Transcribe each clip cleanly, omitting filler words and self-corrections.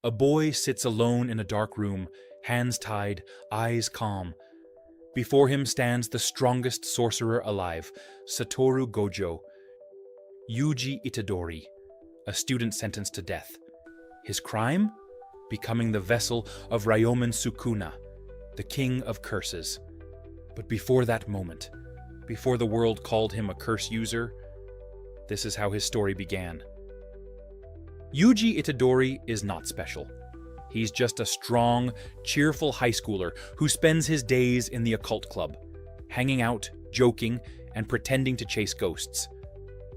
A boy sits alone in a dark room, hands tied, eyes calm. Before him stands the strongest sorcerer alive, Satoru Gojo, Yuji Itadori, a student sentenced to death. His crime? Becoming the vessel of Ryomen Sukuna, the king of curses. But before that moment, before the world called him a curse user, this is how his story began. Yuji Itadori is not special. He's just a strong, cheerful high schooler who spends his days in the occult club, hanging out, joking, and pretending to chase ghosts.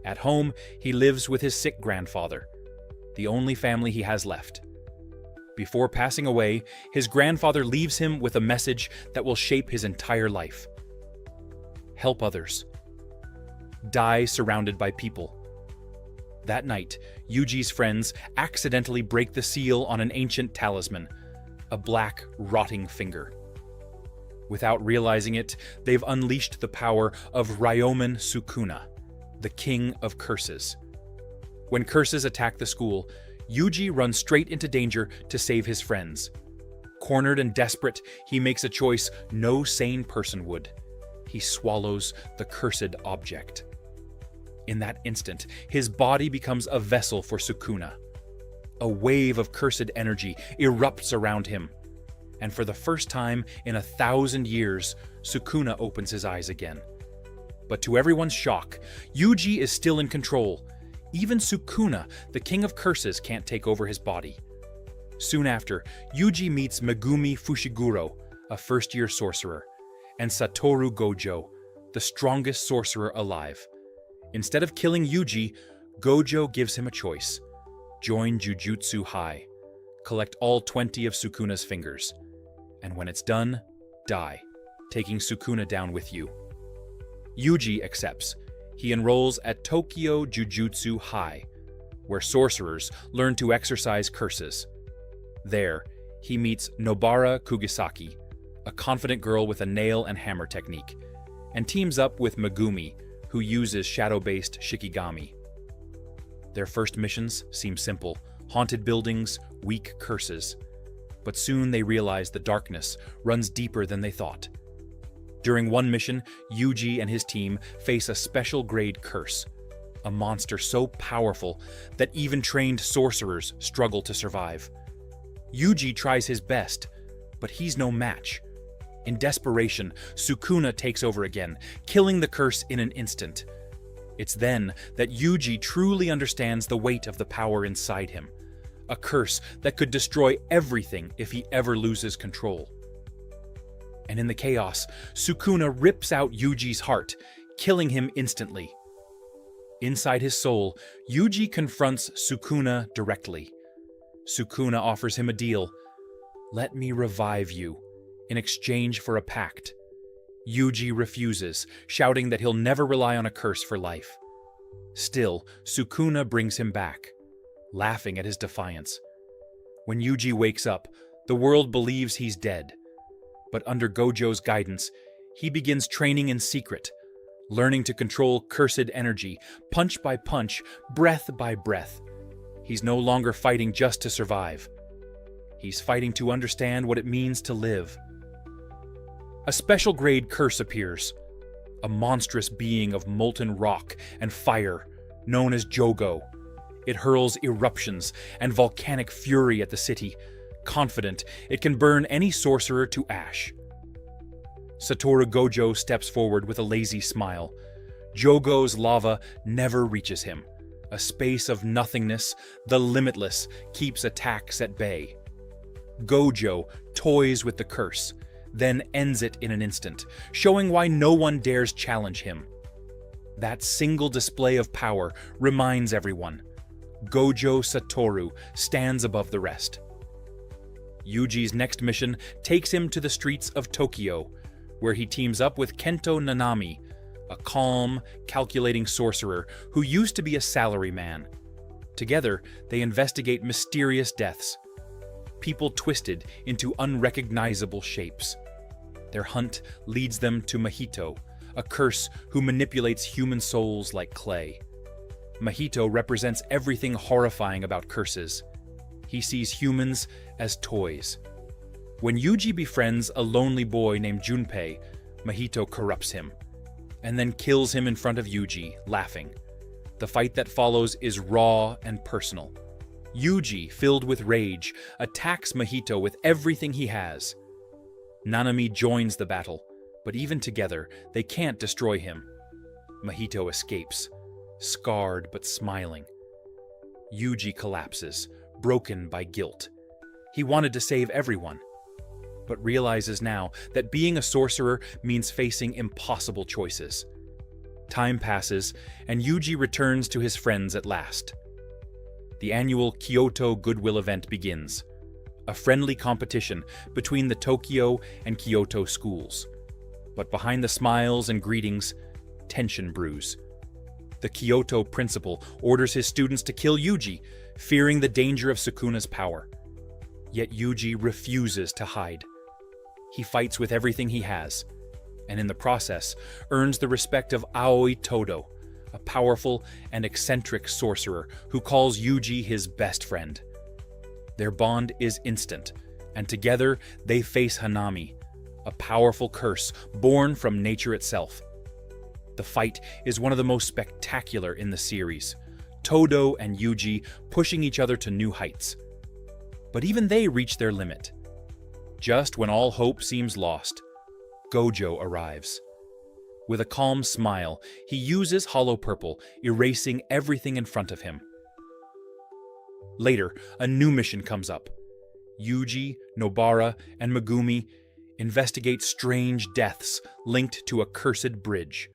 At home, he lives with his sick grandfather, the only family he has left. Before passing away, his grandfather leaves him with a message that will shape his entire life. Help others. Die surrounded by people. That night, Yuji's friends accidentally break the seal on an ancient talisman, a black, rotting finger. Without realizing it, they've unleashed the power of Ryomen Sukuna, the king of curses. When curses attack the school, Yuji runs straight into danger to save his friends. Cornered and desperate, he makes a choice no sane person would. He swallows the cursed object. In that instant, his body becomes a vessel for Sukuna. A wave of cursed energy erupts around him, and for the first time in 1,000 years, Sukuna opens his eyes again. But to everyone's shock, Yuji is still in control. Even Sukuna, the king of curses, can't take over his body. Soon after, Yuji meets Megumi Fushiguro, a first-year sorcerer, and Satoru Gojo, the strongest sorcerer alive. Instead of killing Yuji, Gojo gives him a choice. Join Jujutsu High. Collect all 20 of Sukuna's fingers. And when it's done, die, taking Sukuna down with you. Yuji accepts. He enrolls at Tokyo Jujutsu High, where sorcerers learn to exorcise curses. There, he meets Nobara Kugisaki, a confident girl with a nail and hammer technique, and teams up with Megumi, who uses shadow-based shikigami. Their first missions seem simple: haunted buildings, weak curses. But soon they realize the darkness runs deeper than they thought. During one mission, Yuji and his team face a special grade curse, a monster so powerful that even trained sorcerers struggle to survive. Yuji tries his best, but he's no match. In desperation, Sukuna takes over again, killing the curse in an instant. It's then that Yuji truly understands the weight of the power inside him, a curse that could destroy everything if he ever loses control. And in the chaos, Sukuna rips out Yuji's heart, killing him instantly. Inside his soul, Yuji confronts Sukuna directly. Sukuna offers him a deal. "Let me revive you, in exchange for a pact." Yuji refuses, shouting that he'll never rely on a curse for life. Still, Sukuna brings him back, laughing at his defiance. When Yuji wakes up, the world believes he's dead. But under Gojo's guidance, he begins training in secret, learning to control cursed energy, punch by punch, breath by breath. He's no longer fighting just to survive. He's fighting to understand what it means to live. A special grade curse appears, a monstrous being of molten rock and fire, known as Jogo. It hurls eruptions and volcanic fury at the city, confident it can burn any sorcerer to ash. Satoru Gojo steps forward with a lazy smile. Jogo's lava never reaches him. A space of nothingness, the limitless, keeps attacks at bay. Gojo toys with the curse, then ends it in an instant, showing why no one dares challenge him. That single display of power reminds everyone: Gojo Satoru stands above the rest. Yuji's next mission takes him to the streets of Tokyo, where he teams up with Kento Nanami, a calm, calculating sorcerer who used to be a salaryman. Together, they investigate mysterious deaths, people twisted into unrecognizable shapes. Their hunt leads them to Mahito, a curse who manipulates human souls like clay. Mahito represents everything horrifying about curses. He sees humans as toys. When Yuji befriends a lonely boy named Junpei, Mahito corrupts him, and then kills him in front of Yuji, laughing. The fight that follows is raw and personal. Yuji, filled with rage, attacks Mahito with everything he has. Nanami joins the battle, but even together, they can't destroy him. Mahito escapes, scarred but smiling. Yuji collapses, broken by guilt. He wanted to save everyone, but realizes now that being a sorcerer means facing impossible choices. Time passes, and Yuji returns to his friends at last. The annual Kyoto Goodwill event begins, a friendly competition between the Tokyo and Kyoto schools. But behind the smiles and greetings, tension brews. The Kyoto principal orders his students to kill Yuji, fearing the danger of Sukuna's power. Yet Yuji refuses to hide. He fights with everything he has, and in the process earns the respect of Aoi Todo, a powerful and eccentric sorcerer who calls Yuji his best friend. Their bond is instant, and together they face Hanami, a powerful curse born from nature itself. The fight is one of the most spectacular in the series, Todo and Yuji pushing each other to new heights. But even they reach their limit. Just when all hope seems lost, Gojo arrives. With a calm smile, he uses Hollow Purple, erasing everything in front of him. Later, a new mission comes up. Yuji, Nobara, and Megumi investigate strange deaths linked to a cursed bridge.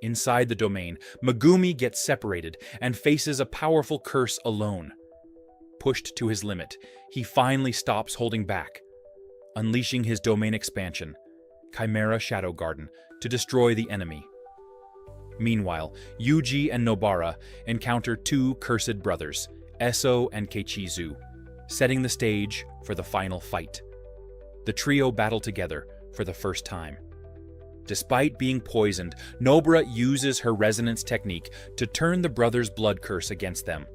Inside the domain, Megumi gets separated and faces a powerful curse alone. Pushed to his limit, he finally stops holding back, unleashing his domain expansion, Chimera Shadow Garden, to destroy the enemy. Meanwhile, Yuji and Nobara encounter two cursed brothers, Eso and Keichizu, setting the stage for the final fight. The trio battle together for the first time. Despite being poisoned, Nobara uses her resonance technique to turn the brothers' blood curse against them,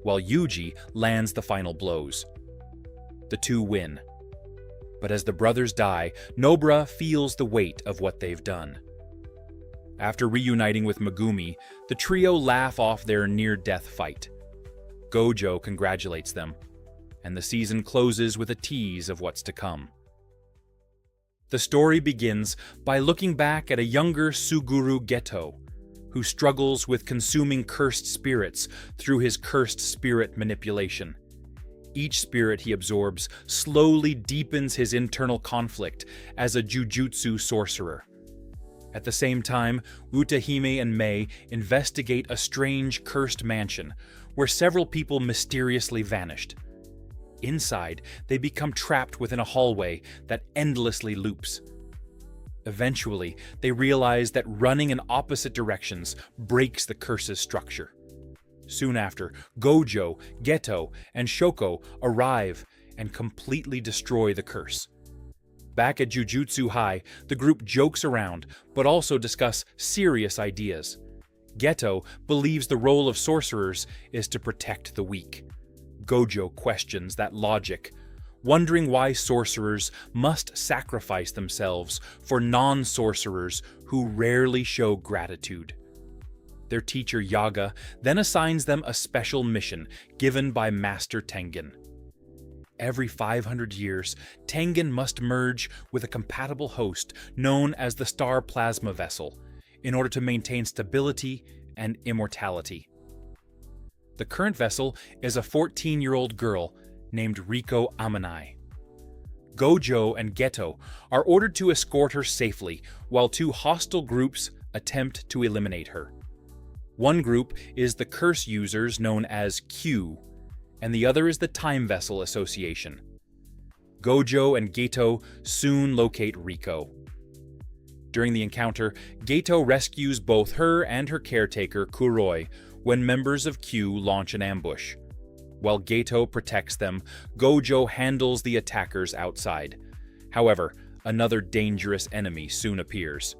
while Yuji lands the final blows. The two win. But as the brothers die, Nobara feels the weight of what they've done. After reuniting with Megumi, the trio laugh off their near-death fight. Gojo congratulates them, and the season closes with a tease of what's to come. The story begins by looking back at a younger Suguru Geto, who struggles with consuming cursed spirits through his cursed spirit manipulation. Each spirit he absorbs slowly deepens his internal conflict as a jujutsu sorcerer. At the same time, Utahime and Mei investigate a strange cursed mansion where several people mysteriously vanished. Inside, they become trapped within a hallway that endlessly loops. Eventually, they realize that running in opposite directions breaks the curse's structure. Soon after, Gojo, Geto, and Shoko arrive and completely destroy the curse. Back at Jujutsu High, the group jokes around, but also discuss serious ideas. Geto believes the role of sorcerers is to protect the weak. Gojo questions that logic, wondering why sorcerers must sacrifice themselves for non-sorcerers who rarely show gratitude. Their teacher Yaga then assigns them a special mission given by Master Tengen. Every 500 years, Tengen must merge with a compatible host known as the Star Plasma Vessel in order to maintain stability and immortality. The current vessel is a 14-year-old girl named Riko Amanai. Gojo and Geto are ordered to escort her safely while two hostile groups attempt to eliminate her. One group is the curse users known as Q, and the other is the Time Vessel Association. Gojo and Geto soon locate Riko. During the encounter, Geto rescues both her and her caretaker, Kuroi, when members of Q launch an ambush. While Geto protects them, Gojo handles the attackers outside. However, another dangerous enemy soon appears.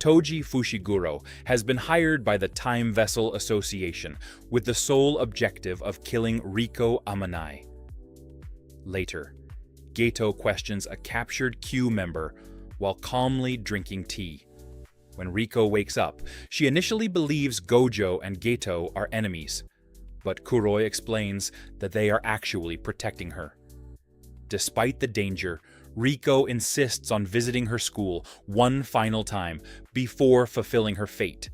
Toji Fushiguro has been hired by the Time Vessel Association with the sole objective of killing Riko Amanai. Later, Geto questions a captured Q member while calmly drinking tea. When Riko wakes up, she initially believes Gojo and Geto are enemies, but Kuroi explains that they are actually protecting her. Despite the danger, Riko insists on visiting her school one final time before fulfilling her fate,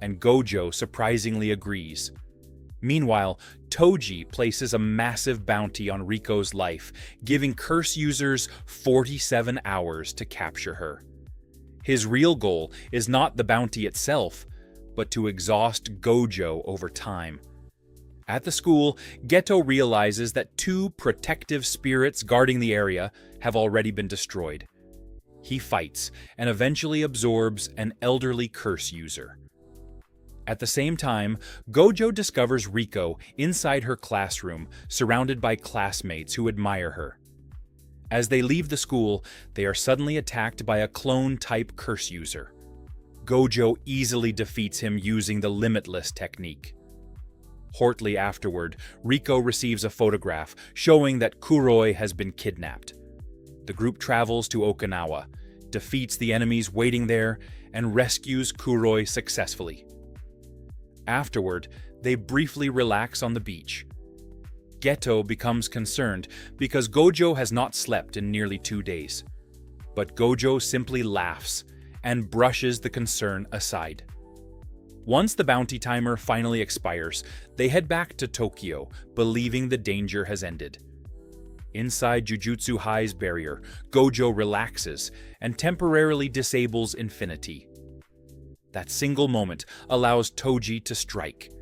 and Gojo surprisingly agrees. Meanwhile, Toji places a massive bounty on Riko's life, giving curse users 47 hours to capture her. His real goal is not the bounty itself, but to exhaust Gojo over time. At the school, Geto realizes that 2 protective spirits guarding the area have already been destroyed. He fights and eventually absorbs an elderly curse user. At the same time, Gojo discovers Riko inside her classroom, surrounded by classmates who admire her. As they leave the school, they are suddenly attacked by a clone-type curse user. Gojo easily defeats him using the Limitless technique. Shortly afterward, Riko receives a photograph showing that Kuroi has been kidnapped. The group travels to Okinawa, defeats the enemies waiting there, and rescues Kuroi successfully. Afterward, they briefly relax on the beach. Geto becomes concerned because Gojo has not slept in nearly 2 days. But Gojo simply laughs and brushes the concern aside. Once the bounty timer finally expires, they head back to Tokyo, believing the danger has ended. Inside Jujutsu High's barrier, Gojo relaxes and temporarily disables Infinity. That single moment allows Toji to strike.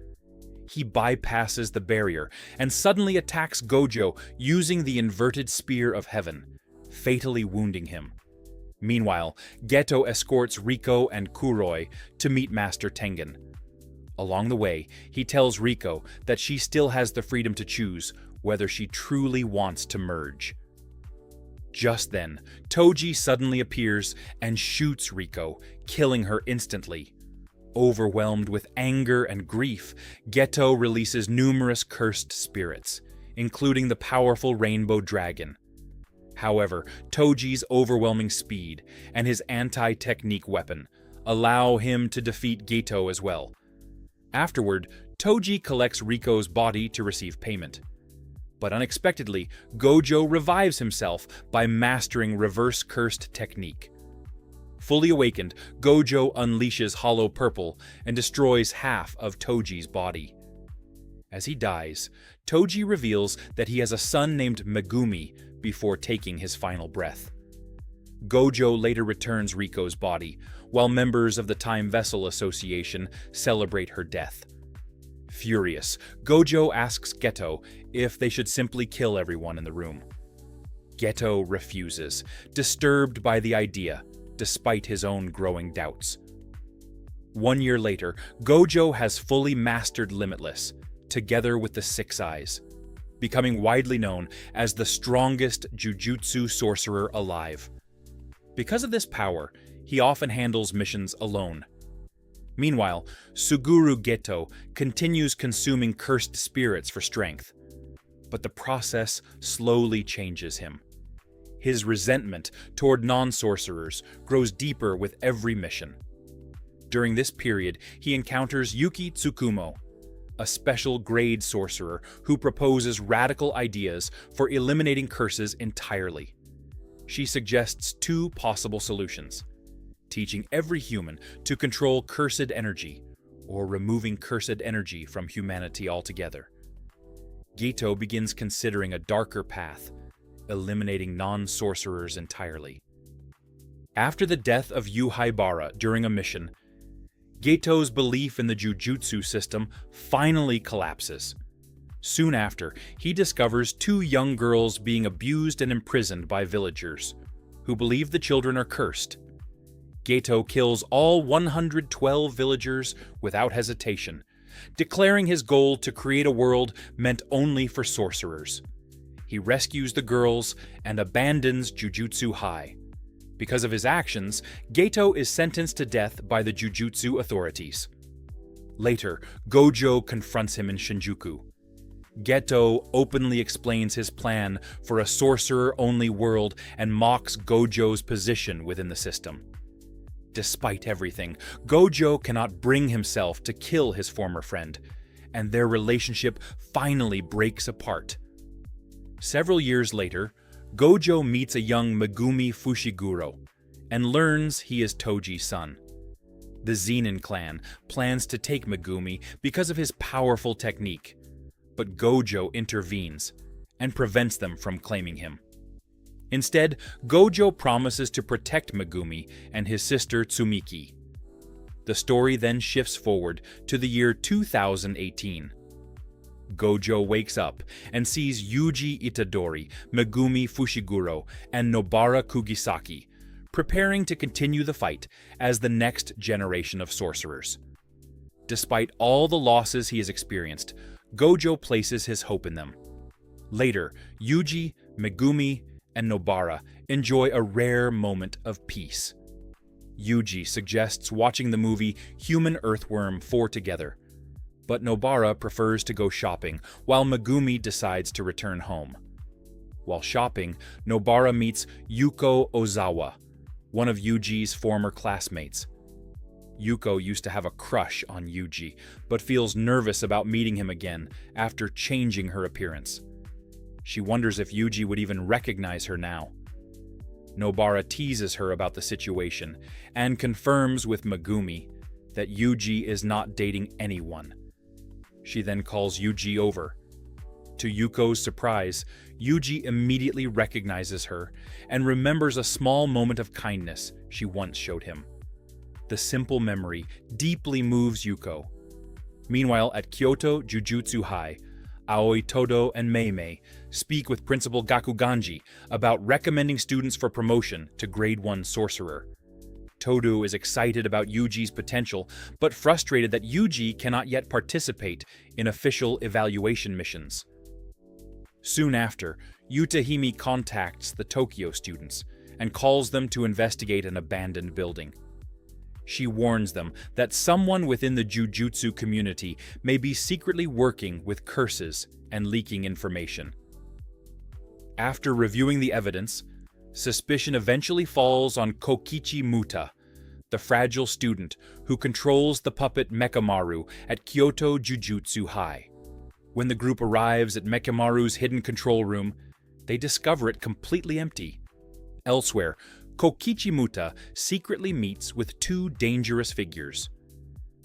He bypasses the barrier and suddenly attacks Gojo using the inverted Spear of Heaven, fatally wounding him. Meanwhile, Geto escorts Riko and Kuroi to meet Master Tengen. Along the way, he tells Riko that she still has the freedom to choose whether she truly wants to merge. Just then, Toji suddenly appears and shoots Riko, killing her instantly. Overwhelmed with anger and grief, Geto releases numerous cursed spirits, including the powerful Rainbow Dragon. However, Toji's overwhelming speed and his anti-technique weapon allow him to defeat Geto as well. Afterward, Toji collects Riko's body to receive payment. But unexpectedly, Gojo revives himself by mastering reverse cursed technique. Fully awakened, Gojo unleashes Hollow Purple and destroys half of Toji's body. As he dies, Toji reveals that he has a son named Megumi before taking his final breath. Gojo later returns Riko's body, while members of the Time Vessel Association celebrate her death. Furious, Gojo asks Geto if they should simply kill everyone in the room. Geto refuses, disturbed by the idea, despite his own growing doubts. 1 year later, Gojo has fully mastered Limitless, together with the Six Eyes, becoming widely known as the strongest Jujutsu sorcerer alive. Because of this power, he often handles missions alone. Meanwhile, Suguru Geto continues consuming cursed spirits for strength, but the process slowly changes him. His resentment toward non-sorcerers grows deeper with every mission. During this period, he encounters Yuki Tsukumo, a special grade sorcerer who proposes radical ideas for eliminating curses entirely. She suggests 2 possible solutions: teaching every human to control cursed energy, or removing cursed energy from humanity altogether. Geto begins considering a darker path, eliminating non-sorcerers entirely. After the death of Yuhaibara during a mission, Geto's belief in the Jujutsu system finally collapses. Soon after, he discovers 2 young girls being abused and imprisoned by villagers, who believe the children are cursed. Geto kills all 112 villagers without hesitation, declaring his goal to create a world meant only for sorcerers. He rescues the girls and abandons Jujutsu High, Because of his actions, Geto is sentenced to death by the Jujutsu authorities. Later, Gojo confronts him in Shinjuku. Geto openly explains his plan for a sorcerer-only world and mocks Gojo's position within the system. Despite everything, Gojo cannot bring himself to kill his former friend, and their relationship finally breaks apart. Several years later, Gojo meets a young Megumi Fushiguro and learns he is Toji's son. The Zenin clan plans to take Megumi because of his powerful technique, but Gojo intervenes and prevents them from claiming him. Instead, Gojo promises to protect Megumi and his sister Tsumiki. The story then shifts forward to the year 2018. Gojo wakes up and sees Yuji Itadori, Megumi Fushiguro, and Nobara Kugisaki preparing to continue the fight as the next generation of sorcerers. Despite all the losses he has experienced, Gojo places his hope in them. Later, Yuji, Megumi, and Nobara enjoy a rare moment of peace. Yuji suggests watching the movie Human Earthworm 4 together, but Nobara prefers to go shopping while Megumi decides to return home. While shopping, Nobara meets Yuko Ozawa, one of Yuji's former classmates. Yuko used to have a crush on Yuji, but feels nervous about meeting him again after changing her appearance. She wonders if Yuji would even recognize her now. Nobara teases her about the situation and confirms with Megumi that Yuji is not dating anyone. She then calls Yuji over. To Yuko's surprise, Yuji immediately recognizes her and remembers a small moment of kindness she once showed him. The simple memory deeply moves Yuko. Meanwhile, at Kyoto Jujutsu High, Aoi Todo and Meimei speak with Principal Gakuganji about recommending students for promotion to Grade 1 Sorcerer. Todo is excited about Yuji's potential, but frustrated that Yuji cannot yet participate in official evaluation missions. Soon after, Yutahime contacts the Tokyo students and calls them to investigate an abandoned building. She warns them that someone within the Jujutsu community may be secretly working with curses and leaking information. After reviewing the evidence, suspicion eventually falls on Kokichi Muta, the fragile student who controls the puppet Mechamaru at Kyoto Jujutsu High. When the group arrives at Mechamaru's hidden control room, they discover it completely empty. Elsewhere, Kokichi Muta secretly meets with two dangerous figures: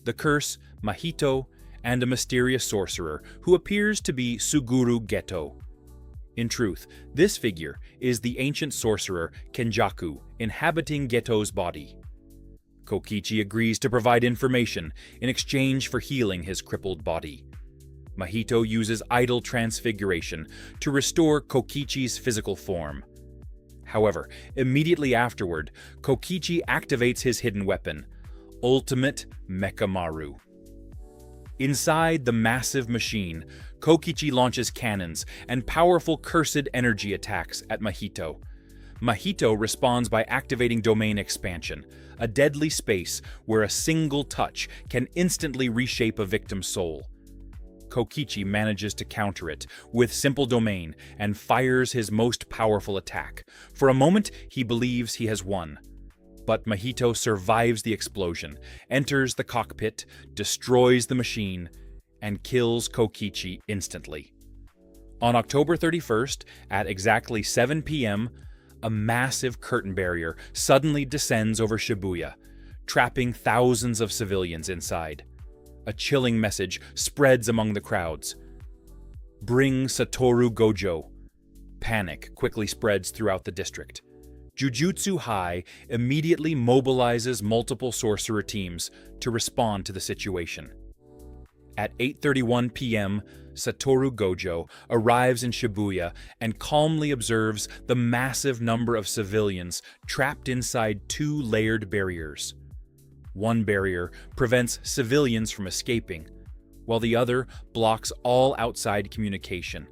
the curse Mahito and a mysterious sorcerer who appears to be Suguru Geto. In truth, this figure is the ancient sorcerer Kenjaku inhabiting Geto's body. Kokichi agrees to provide information in exchange for healing his crippled body. Mahito uses idol transfiguration to restore Kokichi's physical form. However, immediately afterward, Kokichi activates his hidden weapon, Ultimate Mechamaru. Inside the massive machine, Kokichi launches cannons and powerful cursed energy attacks at Mahito. Mahito responds by activating Domain Expansion, a deadly space where a single touch can instantly reshape a victim's soul. Kokichi manages to counter it with Simple Domain and fires his most powerful attack. For a moment, he believes he has won. But Mahito survives the explosion, enters the cockpit, destroys the machine, and kills Kokichi instantly. On October 31st, at exactly 7 p.m., a massive curtain barrier suddenly descends over Shibuya, trapping thousands of civilians inside. A chilling message spreads among the crowds. Bring Satoru Gojo. Panic quickly spreads throughout the district. Jujutsu High immediately mobilizes multiple sorcerer teams to respond to the situation. At 8:31 p.m., Satoru Gojo arrives in Shibuya and calmly observes the massive number of civilians trapped inside two layered barriers. One barrier prevents civilians from escaping, while the other blocks all outside communication.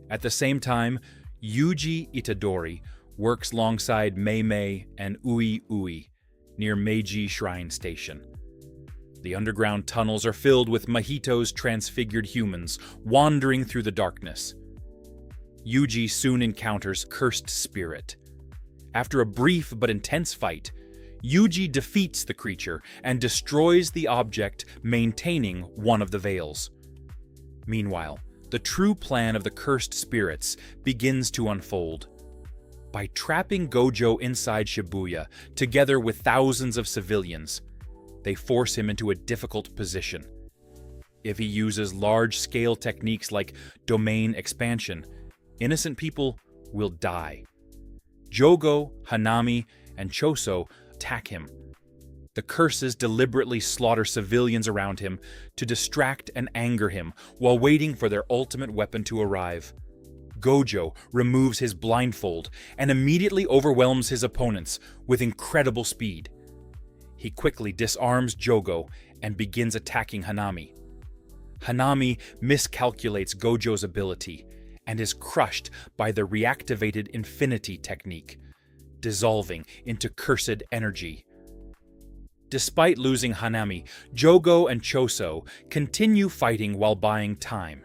At the same time, Yuji Itadori, works alongside Mei Mei and Ui Ui near Meiji Shrine Station. The underground tunnels are filled with Mahito's transfigured humans wandering through the darkness. Yuji soon encounters Cursed Spirit. After a brief but intense fight, Yuji defeats the creature and destroys the object maintaining one of the veils. Meanwhile, the true plan of the Cursed Spirits begins to unfold. By trapping Gojo inside Shibuya, together with thousands of civilians, they force him into a difficult position. If he uses large-scale techniques like domain expansion, innocent people will die. Jogo, Hanami, and Choso attack him. The curses deliberately slaughter civilians around him to distract and anger him while waiting for their ultimate weapon to arrive. Gojo removes his blindfold and immediately overwhelms his opponents with incredible speed. He quickly disarms Jogo and begins attacking Hanami. Hanami miscalculates Gojo's ability and is crushed by the reactivated Infinity technique, dissolving into cursed energy. Despite losing Hanami, Jogo and Choso continue fighting while buying time.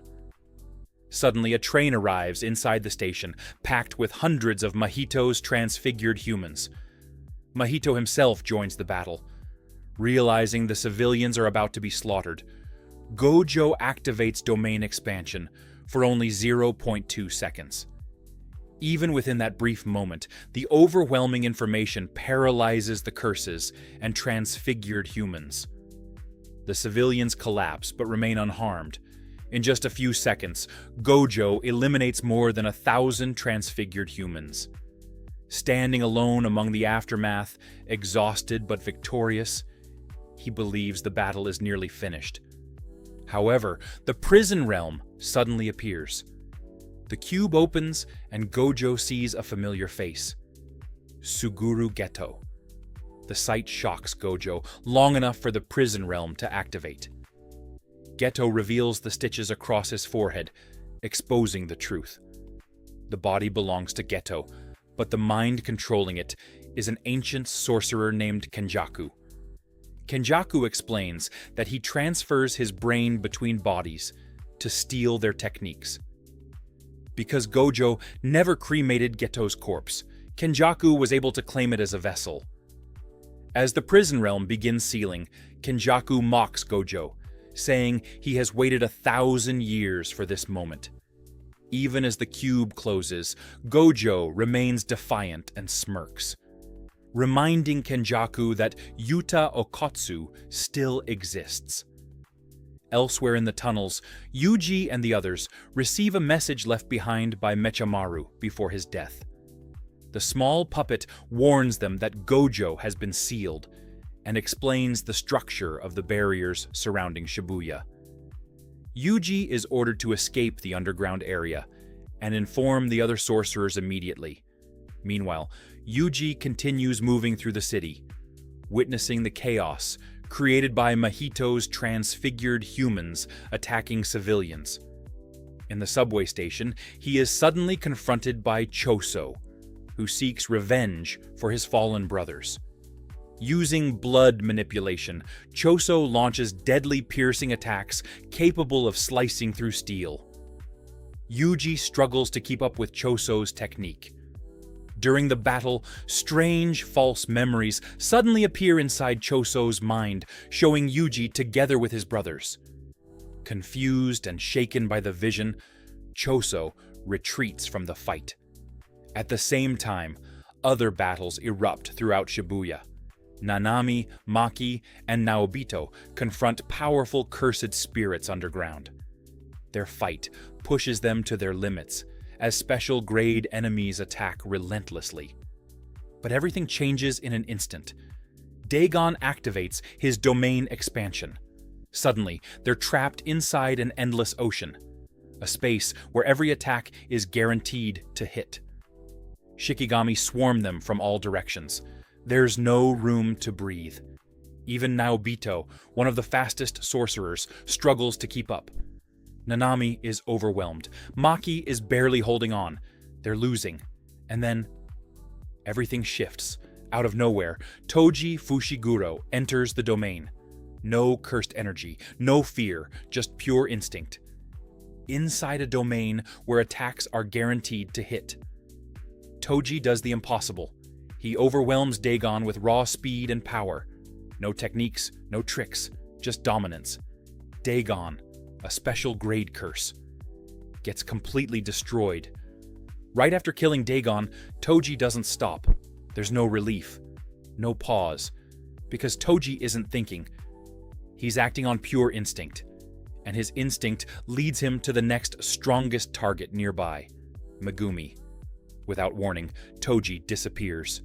Suddenly, a train arrives inside the station, packed with hundreds of Mahito's transfigured humans. Mahito himself joins the battle. Realizing the civilians are about to be slaughtered, Gojo activates domain expansion for only 0.2 seconds. Even within that brief moment, the overwhelming information paralyzes the curses and transfigured humans. The civilians collapse but remain unharmed. In just a few seconds, Gojo eliminates more than 1,000 transfigured humans. Standing alone among the aftermath, exhausted but victorious, he believes the battle is nearly finished. However, the prison realm suddenly appears. The cube opens and Gojo sees a familiar face. Suguru Geto. The sight shocks Gojo long enough for the prison realm to activate. Geto reveals the stitches across his forehead, exposing the truth. The body belongs to Geto, but the mind controlling it is an ancient sorcerer named Kenjaku. Kenjaku explains that he transfers his brain between bodies to steal their techniques. Because Gojo never cremated Geto's corpse, Kenjaku was able to claim it as a vessel. As the prison realm begins sealing, Kenjaku mocks Gojo, saying he has waited 1,000 years for this moment. Even as the cube closes, Gojo remains defiant and smirks, reminding Kenjaku that Yuta Okkotsu still exists. Elsewhere in the tunnels, Yuji and the others receive a message left behind by Mechamaru before his death. The small puppet warns them that Gojo has been sealed and explains the structure of the barriers surrounding Shibuya. Yuji is ordered to escape the underground area and inform the other sorcerers immediately. Meanwhile, Yuji continues moving through the city, witnessing the chaos created by Mahito's transfigured humans attacking civilians. In the subway station, he is suddenly confronted by Choso, who seeks revenge for his fallen brothers. Using blood manipulation, Choso launches deadly piercing attacks capable of slicing through steel. Yuji struggles to keep up with Choso's technique. During the battle, strange false memories suddenly appear inside Choso's mind, showing Yuji together with his brothers. Confused and shaken by the vision, Choso retreats from the fight. At the same time, other battles erupt throughout Shibuya. Nanami, Maki, and Naobito confront powerful cursed spirits underground. Their fight pushes them to their limits, as special-grade enemies attack relentlessly. But everything changes in an instant. Dagon activates his domain expansion. Suddenly, they're trapped inside an endless ocean, a space where every attack is guaranteed to hit. Shikigami swarm them from all directions. There's no room to breathe. Even Naobito, one of the fastest sorcerers, struggles to keep up. Nanami is overwhelmed. Maki is barely holding on. They're losing. And then, Everything shifts. Out of nowhere, Toji Fushiguro enters the domain. No cursed energy, no fear, just pure instinct. Inside a domain where attacks are guaranteed to hit. Toji does the impossible. He overwhelms Dagon with raw speed and power. No techniques, no tricks, just dominance. Dagon, a special grade curse, gets completely destroyed. Right after killing Dagon, Toji doesn't stop. There's no relief, no pause, because Toji isn't thinking. He's acting on pure instinct, and his instinct leads him to the next strongest target nearby, Megumi. Without warning, Toji disappears,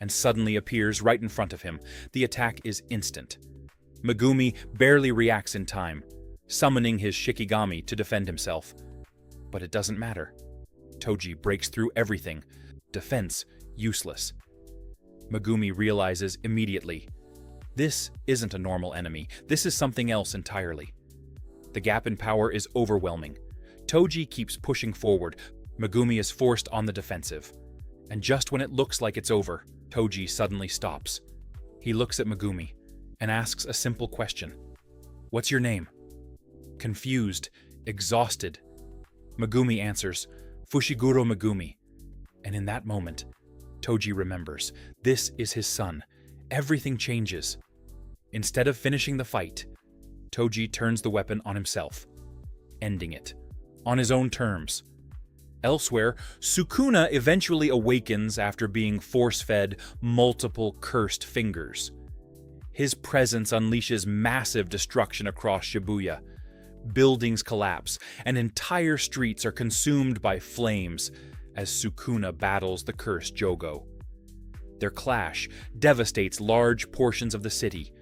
and suddenly appears right in front of him. The attack is instant. Megumi barely reacts in time, summoning his Shikigami to defend himself. But it doesn't matter. Toji breaks through everything. Defense useless. Megumi realizes immediately, this isn't a normal enemy. This is something else entirely. The gap in power is overwhelming. Toji keeps pushing forward. Megumi is forced on the defensive. And just when it looks like it's over, Toji suddenly stops. He looks at Megumi and asks a simple question. What's your name? Confused, exhausted, Megumi answers, Fushiguro Megumi. And in that moment, Toji remembers, this is his son. Everything changes. Instead of finishing the fight, Toji turns the weapon on himself, ending it, on his own terms. Elsewhere, Sukuna eventually awakens after being force-fed multiple cursed fingers. His presence unleashes massive destruction across Shibuya. Buildings collapse, and entire streets are consumed by flames as Sukuna battles the cursed Jogo. Their clash devastates large portions of the city.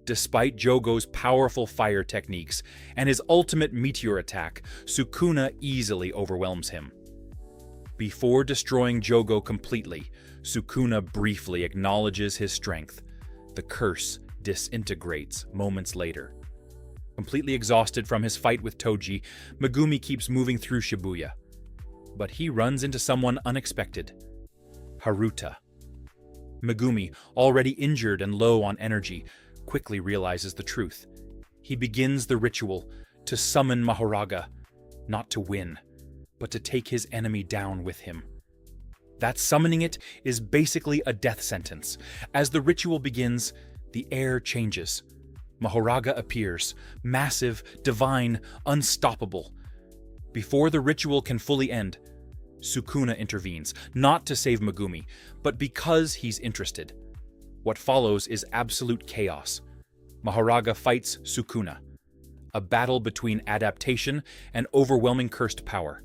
Despite Jogo's powerful fire techniques and his ultimate meteor attack, Sukuna easily overwhelms him. Before destroying Jogo completely, Sukuna briefly acknowledges his strength. The curse disintegrates moments later. Completely exhausted from his fight with Toji, Megumi keeps moving through Shibuya. But he runs into someone unexpected. Haruta. Megumi, already injured and low on energy, quickly realizes the truth. He begins the ritual to summon Mahoraga, not to win, but to take his enemy down with him. That summoning it is basically a death sentence. As the ritual begins, the air changes. Mahoraga appears, massive, divine, unstoppable. Before the ritual can fully end, Sukuna intervenes, not to save Megumi, but because he's interested. What follows is absolute chaos. Mahoraga fights Sukuna, a battle between adaptation and overwhelming cursed power.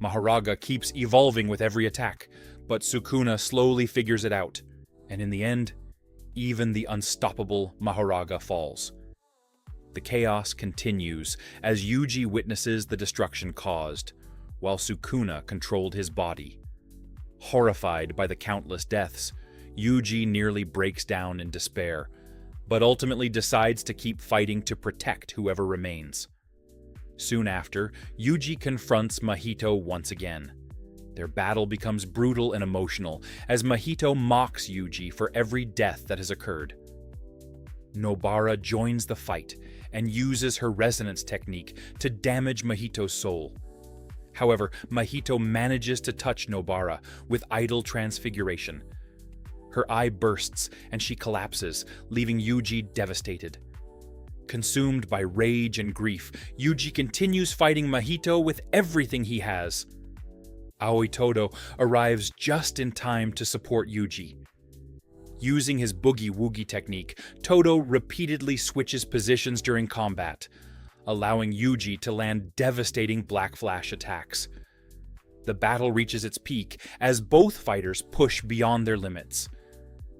Mahoraga keeps evolving with every attack, but Sukuna slowly figures it out, and in the end, even the unstoppable Mahoraga falls. The chaos continues as Yuji witnesses the destruction caused, while Sukuna controlled his body. Horrified by the countless deaths, Yuji nearly breaks down in despair, but ultimately decides to keep fighting to protect whoever remains. Soon after, Yuji confronts Mahito once again. Their battle becomes brutal and emotional as Mahito mocks Yuji for every death that has occurred. Nobara joins the fight and uses her resonance technique to damage Mahito's soul. However, Mahito manages to touch Nobara with idle transfiguration. Her eye bursts and she collapses, leaving Yuji devastated. Consumed by rage and grief, Yuji continues fighting Mahito with everything he has. Aoi Todo arrives just in time to support Yuji. Using his boogie-woogie technique, Todo repeatedly switches positions during combat, allowing Yuji to land devastating Black Flash attacks. The battle reaches its peak as both fighters push beyond their limits.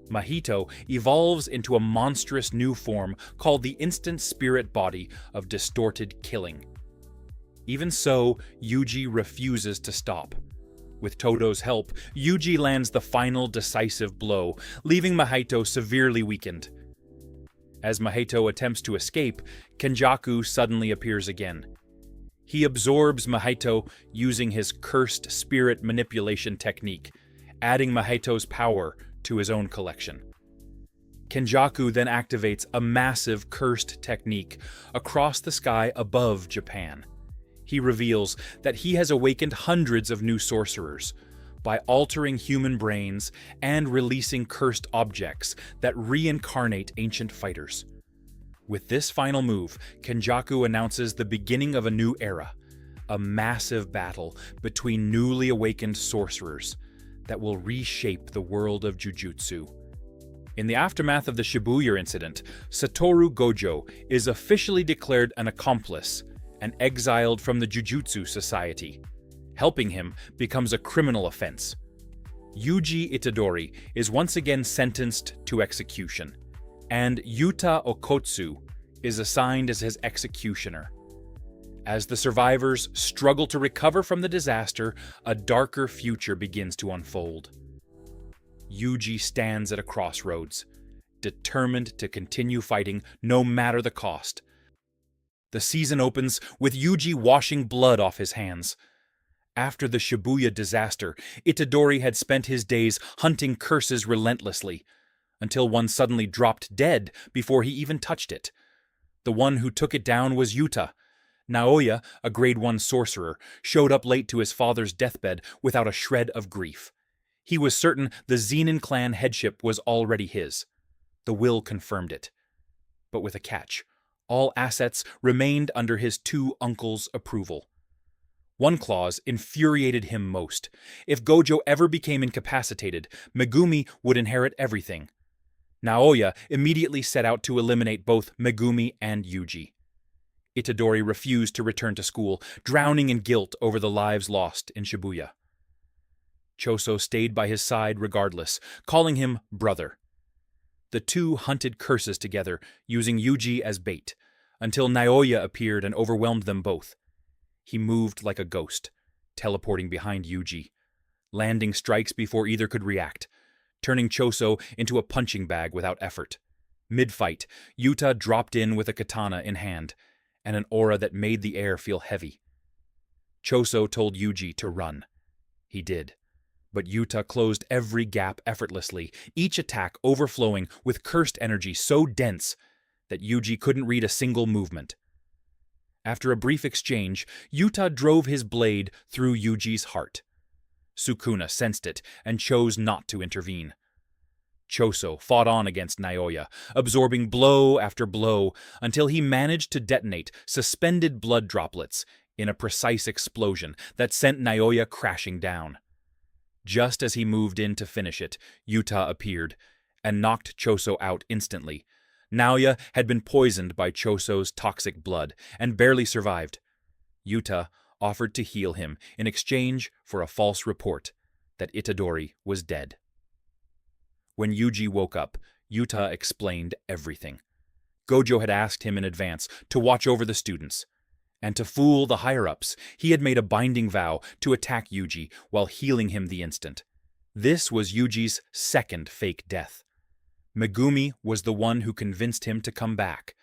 Mahito evolves into a monstrous new form called the Instant Spirit Body of Distorted Killing. Even so, Yuji refuses to stop. With Todo's help, Yuji lands the final decisive blow, leaving Mahito severely weakened. As Mahito attempts to escape, Kenjaku suddenly appears again. He absorbs Mahito using his cursed spirit manipulation technique, adding Mahito's power to his own collection. Kenjaku then activates a massive cursed technique across the sky above Japan. He reveals that he has awakened hundreds of new sorcerers by altering human brains and releasing cursed objects that reincarnate ancient fighters. With this final move, Kenjaku announces the beginning of a new era, a massive battle between newly awakened sorcerers that will reshape the world of Jujutsu. In the aftermath of the Shibuya Incident, Satoru Gojo is officially declared an accomplice and exiled from the Jujutsu Society. Helping him becomes a criminal offense. Yuji Itadori is once again sentenced to execution, and Yuta Okkotsu is assigned as his executioner. As the survivors struggle to recover from the disaster, a darker future begins to unfold. Yuji stands at a crossroads, determined to continue fighting no matter the cost. The season opens with Yuji washing blood off his hands. After the Shibuya disaster, Itadori had spent his days hunting curses relentlessly, until one suddenly dropped dead before he even touched it. The one who took it down was Yuta. Naoya, a grade 1 sorcerer, showed up late to his father's deathbed without a shred of grief. He was certain the Zenin clan headship was already his. The will confirmed it. But with a catch. All assets remained under his two uncles' approval. One clause infuriated him most. If Gojo ever became incapacitated, Megumi would inherit everything. Naoya immediately set out to eliminate both Megumi and Yuji. Itadori refused to return to school, drowning in guilt over the lives lost in Shibuya. Choso stayed by his side regardless, calling him brother. The two hunted curses together, using Yuji as bait, until Naoya appeared and overwhelmed them both. He moved like a ghost, teleporting behind Yuji, landing strikes before either could react, turning Choso into a punching bag without effort. Mid-fight, Yuta dropped in with a katana in hand, and an aura that made the air feel heavy. Choso told Yuji to run. He did. But Yuta closed every gap effortlessly, each attack overflowing with cursed energy so dense that Yuji couldn't read a single movement. After a brief exchange, Yuta drove his blade through Yuji's heart. Sukuna sensed it and chose not to intervene. Choso fought on against Naoya, absorbing blow after blow until he managed to detonate suspended blood droplets in a precise explosion that sent Naoya crashing down. Just as he moved in to finish it, Yuta appeared and knocked Choso out instantly. Naoya had been poisoned by Choso's toxic blood and barely survived. Yuta offered to heal him in exchange for a false report that Itadori was dead. When Yuji woke up, Yuta explained everything. Gojo had asked him in advance to watch over the students, and to fool the higher-ups, he had made a binding vow to attack Yuji while healing him the instant. This was Yuji's second fake death. Megumi was the one who convinced him to come back.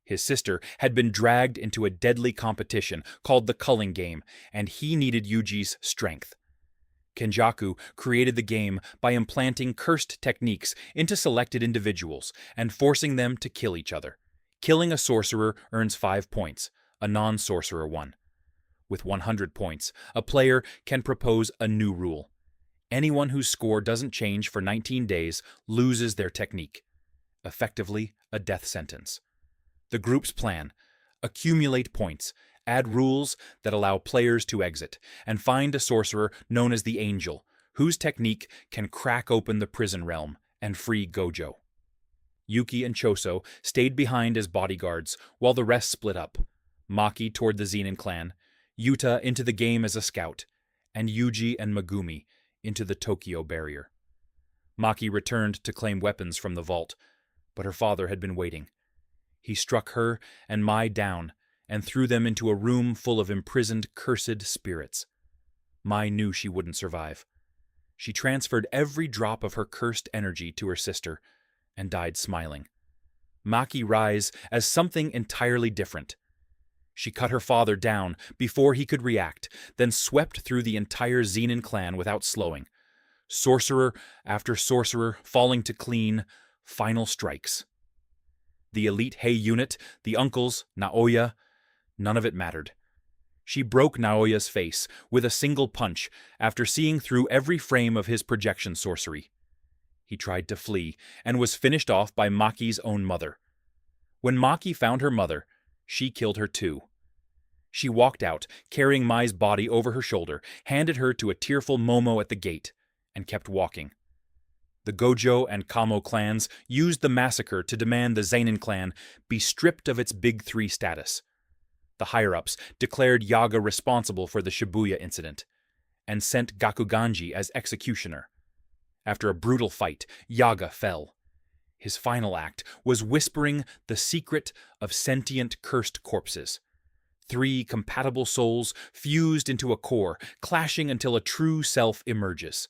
His sister had been dragged into a deadly competition called the Culling Game, and he needed Yuji's strength. Kenjaku created the game by implanting cursed techniques into selected individuals and forcing them to kill each other. Killing a sorcerer earns 5 points, a non-sorcerer 1. With 100 points, a player can propose a new rule. Anyone whose score doesn't change for 19 days loses their technique. Effectively, a death sentence. The group's plan: accumulate points, add rules that allow players to exit, and find a sorcerer known as the Angel, whose technique can crack open the prison realm and free Gojo. Yuki and Choso stayed behind as bodyguards while the rest split up. Maki toward the Zenin clan, Yuta into the game as a scout, and Yuji and Megumi into the Tokyo barrier. Maki returned to claim weapons from the vault, but her father had been waiting. He struck her and Mai down and threw them into a room full of imprisoned, cursed spirits. Mai knew she wouldn't survive. She transferred every drop of her cursed energy to her sister and died smiling. Maki rise as something entirely different. She cut her father down before he could react, then swept through the entire Zenin clan without slowing. Sorcerer after sorcerer falling to clean, final strikes. The elite Hei unit, the uncles, Naoya, none of it mattered. She broke Naoya's face with a single punch after seeing through every frame of his projection sorcery. He tried to flee and was finished off by Maki's own mother. When Maki found her mother, she killed her too. She walked out, carrying Mai's body over her shoulder, handed her to a tearful Momo at the gate, and kept walking. The Gojo and Kamo clans used the massacre to demand the Zenin clan be stripped of its Big Three status. The higher-ups declared Yaga responsible for the Shibuya Incident, and sent Gakuganji as executioner. After a brutal fight, Yaga fell. His final act was whispering the secret of sentient cursed corpses. 3 compatible souls fused into a core, clashing until a true self emerges.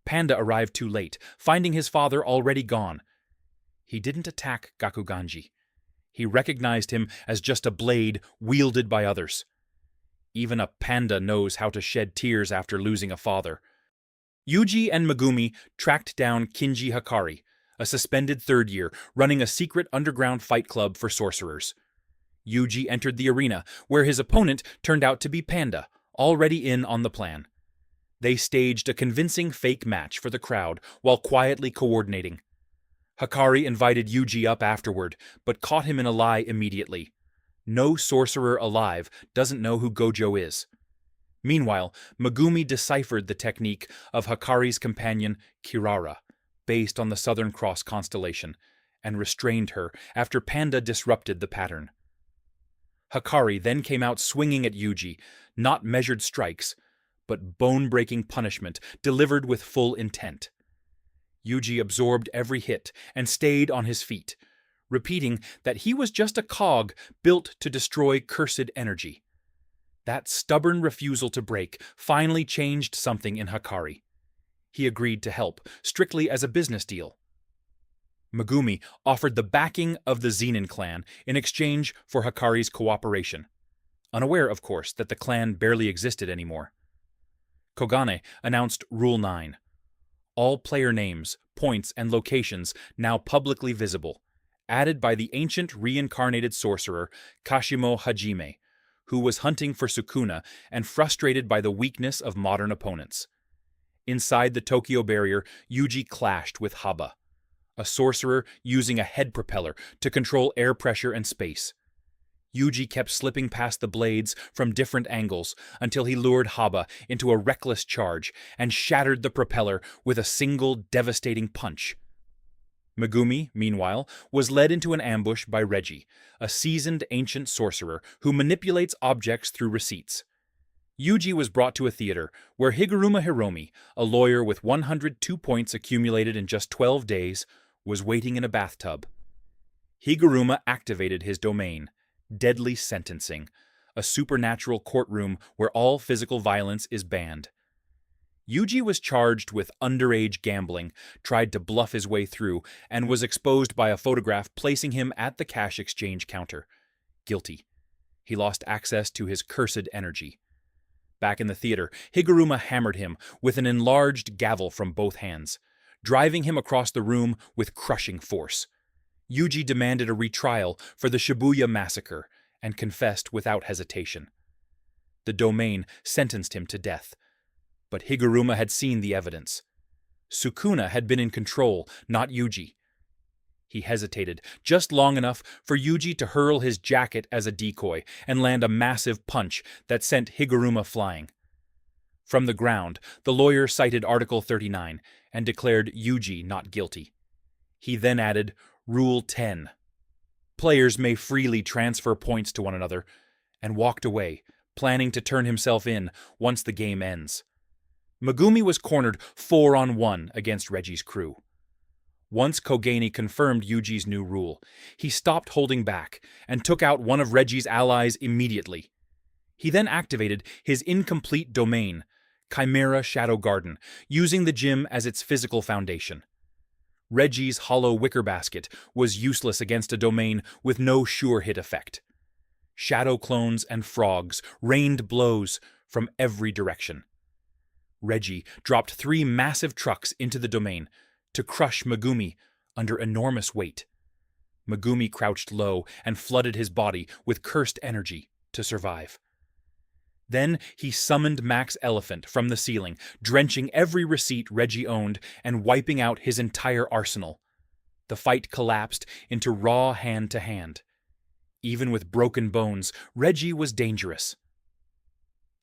Panda arrived too late, finding his father already gone. He didn't attack Gakuganji. He recognized him as just a blade wielded by others. Even a panda knows how to shed tears after losing a father. Yuji and Megumi tracked down Kinji Hikari, a suspended third year, running a secret underground fight club for sorcerers. Yuji entered the arena, where his opponent turned out to be Panda, already in on the plan. They staged a convincing fake match for the crowd while quietly coordinating. Hikari invited Yuji up afterward, but caught him in a lie immediately. No sorcerer alive doesn't know who Gojo is. Meanwhile, Megumi deciphered the technique of Hikari's companion Kirara, based on the Southern Cross constellation, and restrained her after Panda disrupted the pattern. Hikari then came out swinging at Yuji, not measured strikes, but bone-breaking punishment delivered with full intent. Yuji absorbed every hit and stayed on his feet, repeating that he was just a cog built to destroy cursed energy. That stubborn refusal to break finally changed something in Hikari. He agreed to help, strictly as a business deal. Megumi offered the backing of the Zenin clan in exchange for Hikari's cooperation, unaware, of course, that the clan barely existed anymore. Kogane announced Rule 9. All player names, points, and locations now publicly visible, added by the ancient reincarnated sorcerer Kashimo Hajime, who was hunting for Sukuna and frustrated by the weakness of modern opponents. Inside the Tokyo barrier, Yuji clashed with Haba, a sorcerer using a head propeller to control air pressure and space. Yuji kept slipping past the blades from different angles until he lured Haba into a reckless charge and shattered the propeller with a single devastating punch. Megumi, meanwhile, was led into an ambush by Reggie, a seasoned ancient sorcerer who manipulates objects through receipts. Yuji was brought to a theater where Higuruma Hiromi, a lawyer with 102 points accumulated in just 12 days, was waiting in a bathtub. Higuruma activated his domain, Deadly Sentencing, a supernatural courtroom where all physical violence is banned. Yuji was charged with underage gambling, tried to bluff his way through, and was exposed by a photograph placing him at the cash exchange counter. Guilty. He lost access to his cursed energy. Back in the theater, Higuruma hammered him with an enlarged gavel from both hands, driving him across the room with crushing force. Yuji demanded a retrial for the Shibuya massacre and confessed without hesitation. The domain sentenced him to death, but Higuruma had seen the evidence. Sukuna had been in control, not Yuji. He hesitated just long enough for Yuji to hurl his jacket as a decoy and land a massive punch that sent Higuruma flying. From the ground, the lawyer cited Article 39 and declared Yuji not guilty. He then added Rule 10. Players may freely transfer points to one another, and walked away, planning to turn himself in once the game ends. Megumi was cornered 4-on-1 against Reggie's crew. Once Kogane confirmed Yuji's new rule, he stopped holding back and took out one of Reggie's allies immediately. He then activated his incomplete domain, Chimera Shadow Garden, using the gym as its physical foundation. Reggie's hollow wicker basket was useless against a domain with no sure hit effect. Shadow clones and frogs rained blows from every direction. Reggie dropped 3 massive trucks into the domain to crush Megumi under enormous weight. Megumi crouched low and flooded his body with cursed energy to survive. Then he summoned Max Elephant from the ceiling, drenching every receipt Reggie owned and wiping out his entire arsenal. The fight collapsed into raw hand-to-hand. Even with broken bones, Reggie was dangerous.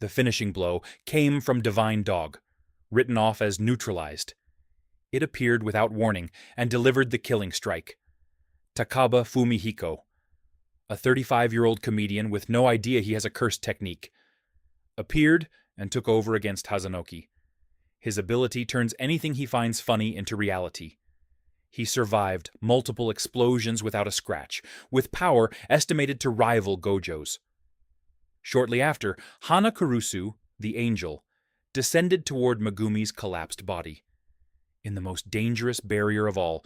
The finishing blow came from Divine Dog, written off as neutralized. It appeared without warning and delivered the killing strike. Takaba Fumihiko, a 35-year-old comedian with no idea he has a cursed technique, appeared and took over against Hazanoki. His ability turns anything he finds funny into reality. He survived multiple explosions without a scratch, with power estimated to rival Gojo's. Shortly after, Hana Kurusu, the angel, descended toward Megumi's collapsed body. In the most dangerous barrier of all,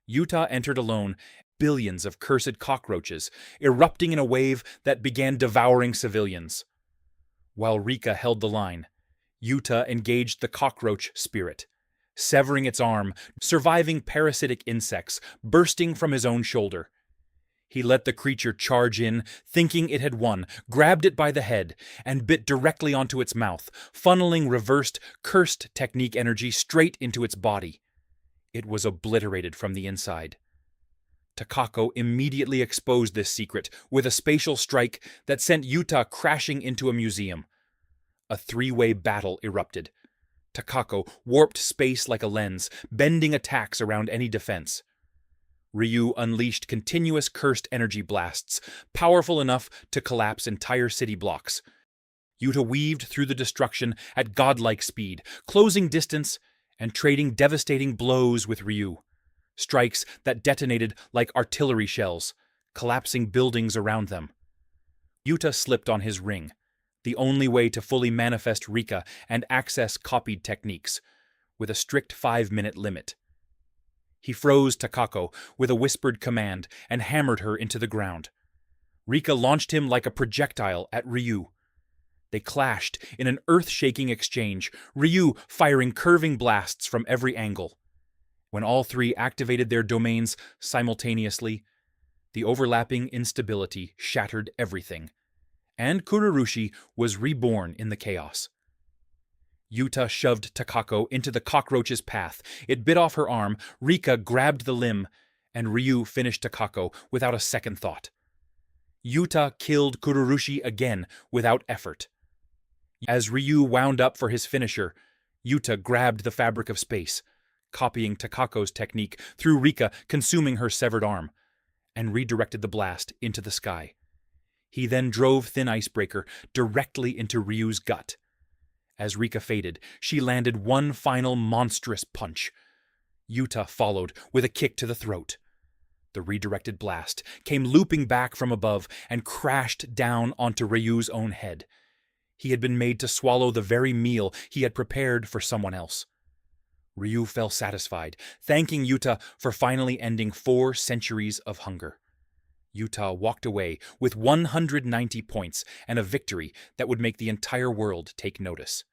Yuta entered alone, billions of cursed cockroaches, erupting in a wave that began devouring civilians. While Rika held the line, Yuta engaged the cockroach spirit, severing its arm, surviving parasitic insects bursting from his own shoulder. He let the creature charge in, thinking it had won, grabbed it by the head, and bit directly onto its mouth, funneling reversed, cursed technique energy straight into its body. It was obliterated from the inside. Takako immediately exposed this secret with a spatial strike that sent Yuta crashing into a museum. A 3-way battle erupted. Takako warped space like a lens, bending attacks around any defense. Ryu unleashed continuous cursed energy blasts, powerful enough to collapse entire city blocks. Yuta weaved through the destruction at godlike speed, closing distance and trading devastating blows with Ryu. Strikes that detonated like artillery shells, collapsing buildings around them. Yuta slipped on his ring, the only way to fully manifest Rika and access copied techniques, with a strict 5-minute limit. He froze Takako with a whispered command and hammered her into the ground. Rika launched him like a projectile at Ryu. They clashed in an earth-shaking exchange, Ryu firing curving blasts from every angle. When all 3 activated their domains simultaneously, the overlapping instability shattered everything, and Kururushi was reborn in the chaos. Yuta shoved Takako into the cockroach's path. It bit off her arm, Rika grabbed the limb, and Ryu finished Takako without a second thought. Yuta killed Kururushi again without effort. As Ryu wound up for his finisher, Yuta grabbed the fabric of space, copying Takako's technique through Rika consuming her severed arm, and redirected the blast into the sky. He then drove Thin Icebreaker directly into Ryu's gut. As Rika faded, she landed one final monstrous punch. Yuta followed with a kick to the throat. The redirected blast came looping back from above and crashed down onto Ryu's own head. He had been made to swallow the very meal he had prepared for someone else. Ryu fell satisfied, thanking Yuta for finally ending 4 centuries of hunger. Yuta walked away with 190 points and a victory that would make the entire world take notice.